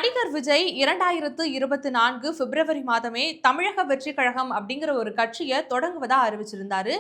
நடிகர் விஜய் 2024 பிப்ரவரி மாதமே தமிழக வெற்றி கழகம் அப்படிங்கிற ஒரு கட்சியை தொடங்குவதா அறிவிச்சிருந்தாரு.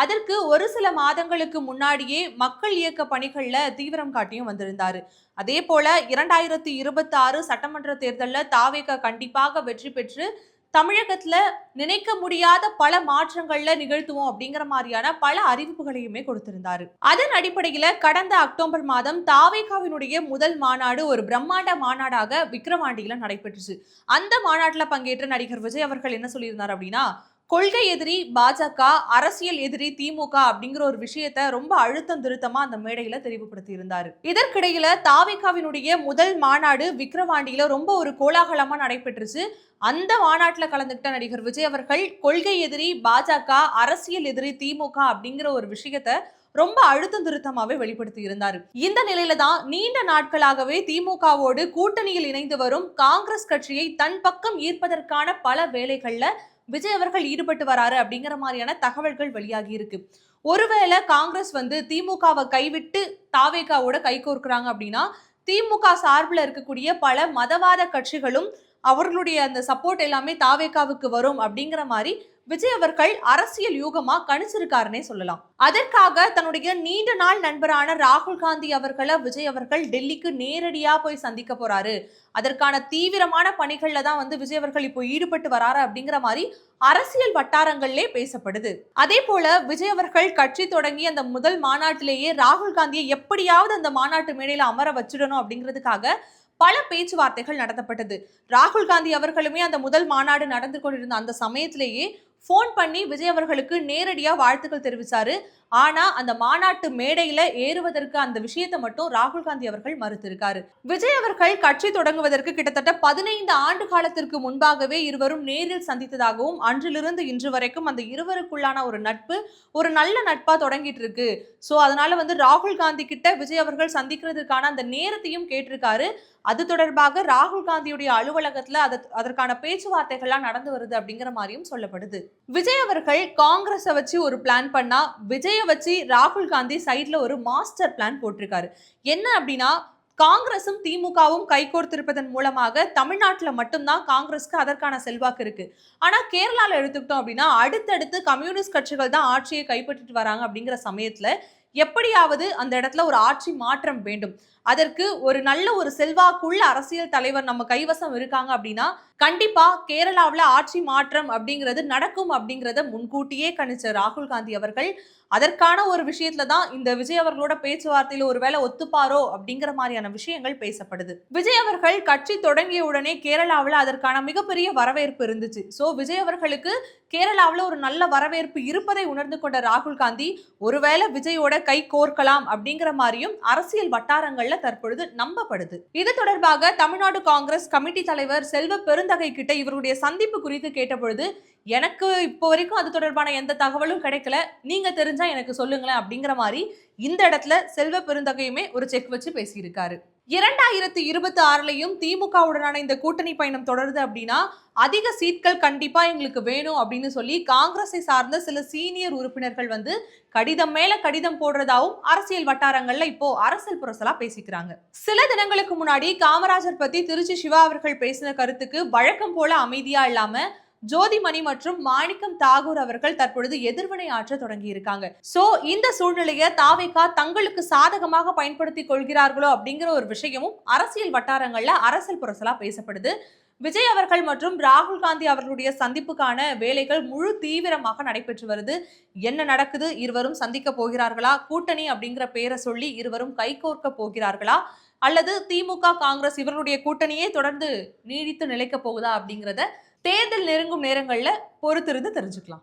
அதற்கு ஒரு சில மாதங்களுக்கு முன்னாடியே மக்கள் இயக்க பணிகள்ல தீவிரம் காட்டியும் வந்திருந்தாரு. அதே போல 2026 சட்டமன்ற தேர்தல்ல தாவேக கண்டிப்பாக வெற்றி பெற்று தமிழகத்துல நினைக்க முடியாத பல மாற்றங்கள்ல நிகழ்த்துவோம் அப்படிங்கிற மாதிரியான பல அறிவிப்புகளையுமே கொடுத்திருந்தாரு. அதன் அடிப்படையில கடந்த அக்டோபர் மாதம் தாவேகாவினுடைய முதல் மாநாடு ஒரு பிரம்மாண்ட மாநாடாக விக்கிரவாண்டியில நடைபெற்றுச்சு. அந்த மாநாட்டில் பங்கேற்ற நடிகர் விஜய் அவர்கள் என்ன சொல்லியிருந்தார் அப்படின்னா, கொள்கை எதிரி பாஜக, அரசியல் எதிரி திமுக அப்படிங்கிற ஒரு விஷயத்த ரொம்ப அழுத்தம் திருத்தமா அந்த மேடையில தெரிவுபடுத்தி இருந்தாரு. இதற்கிடையில தாவேகாவினுடைய முதல் மாநாடு விக்கிரவாண்டியில ரொம்ப ஒரு கோலாகலமா நடைபெற்றுச்சு. அந்த மாநாட்டில் கலந்துகிட்ட நடிகர் விஜய் அவர்கள் கொள்கை எதிரி பாஜக, அரசியல் எதிரி திமுக அப்படிங்கிற ஒரு விஷயத்த ரொம்ப அழுத்தம் திருத்தமாவே வெளிப்படுத்தி இருந்தாரு. இந்த நிலையில தான் நீண்ட நாட்களாகவே திமுகவோடு கூட்டணியில் இணைந்து வரும் காங்கிரஸ் கட்சியை தன் பக்கம் ஈர்ப்பதற்கான பல வேலைகள்ல விஜய் அவர்கள் ஈடுபட்டு வராரு அப்படிங்கிற மாதிரியான தகவல்கள் வெளியாகி இருக்கு. ஒருவேளை காங்கிரஸ் திமுகவை கைவிட்டு தாவேகாவோட கைகோர்க்கிறாங்க அப்படின்னா திமுக சார்பில் இருக்கக்கூடிய பல மதவாத கட்சிகளும் அவர்களுடைய அந்த சப்போர்ட் எல்லாமே தாவேகாவுக்கு வரும் அப்படிங்கிற மாதிரி விஜய் அவர்கள் அரசியல் யூகமா கணிச்சிருக்காருன்னே சொல்லலாம். அதற்காக தன்னுடைய நீண்ட நாள் நண்பரான ராகுல் காந்தி அவர்களை விஜய் அவர்கள் டெல்லிக்கு நேரடியா போய் சந்திக்க போறாரு. அதற்கான தீவிரமான பணிகள்ல தான் விஜய் அவர்கள் இப்போ ஈடுபட்டு வராரு அப்படிங்கிற மாதிரி அரசியல் வட்டாரங்களிலே பேசப்படுது. அதே போல விஜய் அவர்கள் கட்சி தொடங்கி அந்த முதல் மாநாட்டிலேயே ராகுல் காந்தியை எப்படியாவது அந்த மாநாட்டு மேடையில அமர வச்சிடணும் அப்படிங்கிறதுக்காக பல பேச்சுவார்த்தைகள் நடத்தப்பட்டது. ராகுல் காந்தி அவர்களுமே அந்த முதல் மாநாடு நடந்து கொண்டிருந்த அந்த சமயத்திலேயே போன் பண்ணி விஜய் அவர்களுக்கு நேரடியா வாழ்த்துக்கள் தெரிவிச்சாரு. ஆனா அந்த மாநாட்டு மேடையில ஏறுவதற்கு அந்த விஷயத்தை மட்டும் ராகுல் காந்தி அவர்கள் மறுத்திருக்காரு. விஜய் அவர்கள் கட்சி தொடங்குவதற்கு கிட்டத்தட்ட 15 ஆண்டு காலத்திற்கு முன்பாகவே இருவரும் நேரில் சந்தித்ததாகவும் அன்றிலிருந்து இன்று வரைக்கும் அந்த இருவருக்குள்ளான ஒரு நட்பு ஒரு நல்ல நட்பா தொடங்கிட்டு இருக்கு. சோ அதனால ராகுல் காந்தி கிட்ட விஜய் அவர்கள் சந்திக்கிறதுக்கான அந்த நேரத்தையும் கேட்டிருக்காரு. அது தொடர்பாக ராகுல் காந்தியுடைய அலுவலகத்துல அதற்கான பேச்சுவார்த்தைகள்லாம் நடந்து வருது அப்படிங்கிற மாதிரியும் சொல்லப்படுது. விஜய் அவர்கள் காங்கிரஸை வச்சு ஒரு பிளான் பண்ணா விஜய வச்சு ராகுல் காந்தி சைட்ல ஒரு மாஸ்டர் பிளான் போட்டிருக்காரு. என்ன அப்படின்னா காங்கிரசும் திமுகவும் கைகோர்த்திருப்பதன் மூலமாக தமிழ்நாட்டுல மட்டும்தான் காங்கிரஸ்க்கு அதற்கான செல்வாக்கு இருக்கு. ஆனா கேரளால எடுத்துக்கிட்டோம் அப்படின்னா அடுத்தடுத்து கம்யூனிஸ்ட் கட்சிகள் தான் ஆட்சியை கைப்பற்றிட்டு வராங்க அப்படிங்கிற சமயத்துல எப்படியாவது அந்த இடத்துல ஒரு ஆட்சி மாற்றம் வேண்டும். அதற்கு ஒரு நல்ல ஒரு செல்வாக்குள்ள அரசியல் தலைவர் நம்ம கைவசம் இருக்காங்க அப்படின்னா கண்டிப்பா கேரளாவில் ஆட்சி மாற்றம் அப்படிங்கிறது நடக்கும் அப்படிங்கிறத முன்கூட்டியே கணிச்ச ராகுல் காந்தி அவர்கள் அதற்கான ஒரு விஷயத்துல தான் இந்த விஜய் அவர்களோட பேச்சுவார்த்தையில ஒருவேளை ஒத்துப்பாரோ அப்படிங்கிற மாதிரியான விஷயங்கள் பேசப்படுது. விஜய் அவர்கள் கட்சி தொடங்கிய உடனே கேரளாவில் அதற்கான மிகப்பெரிய வரவேற்பு இருந்துச்சு. சோ விஜய் அவர்களுக்கு கேரளாவில் ஒரு நல்ல வரவேற்பு இருப்பதை உணர்ந்து கொண்ட ராகுல் காந்தி ஒருவேளை விஜயோட கை கோர்க்கலாம் அப்படிங்கிற மாதிரியும் அரசியல் வட்டாரங்கள்ல தற்பொழுது நம்பப்படுது. இது தொடர்பாக தமிழ்நாடு காங்கிரஸ் கமிட்டி தலைவர் செல்வ பெருந்தகை கிட்ட இவருடைய சந்திப்பு குறித்து கேட்டபொழுது எனக்கு இப்போ வரைக்கும் அது தொடர்பான எந்த தகவலும் கிடைக்கல, நீங்க தெரிஞ்சா எனக்கு சொல்லுங்களேன் அப்படிங்கிற மாதிரி இந்த இடத்துல செல்வ பெருந்தகையுமே ஒரு செக் வச்சு பேசியிருக்காரு. 2026லயும் திமுகவுடனான இந்த கூட்டணி பயணம் தொடருது அப்படின்னா அதிக சீட்கள் கண்டிப்பா எங்களுக்கு வேணும் அப்படின்னு சொல்லி காங்கிரஸை சார்ந்த சில சீனியர் உறுப்பினர்கள் கடிதம் மேல கடிதம் போடுறதாவும் அரசியல் வட்டாரங்கள்ல இப்போ அரசியல் புரசலா பேசிக்கிறாங்க. சில தினங்களுக்கு முன்னாடி காமராஜர் பத்தி திருச்சி சிவா அவர்கள் பேசின கருத்துக்கு வழக்கம் போல அமைதியா இல்லாம ஜோதிமணி மற்றும் மாணிக்கம் தாகூர் அவர்கள் தற்பொழுது எதிர்வினை ஆற்ற தொடங்கி இருக்காங்க. சோ இந்த சூழ்நிலையை தாவேகா தங்களுக்கு சாதகமாக பயன்படுத்தி கொள்கிறார்களோ அப்படிங்கிற ஒரு விஷயமும் அரசியல் வட்டாரங்கள்ல அரசியல் புரசலா பேசப்படுது. விஜய் அவர்கள் மற்றும் ராகுல் காந்தி அவர்களுடைய சந்திப்புக்கான வேலைகள் முழு தீவிரமாக நடைபெற்று வருது. என்ன நடக்குது? இருவரும் சந்திக்க போகிறார்களா? கூட்டணி அப்படிங்கிற பேரை சொல்லி இருவரும் கைகோர்க்க போகிறார்களா? அல்லது திமுக காங்கிரஸ் இவர்களுடைய கூட்டணியே தொடர்ந்து நீடித்து நிலைக்க போகுதா அப்படிங்கிறத தேர்தல் நெருங்கும் நேரங்கள்ல பொறுத்திருந்து தெரிஞ்சுக்கலாம்.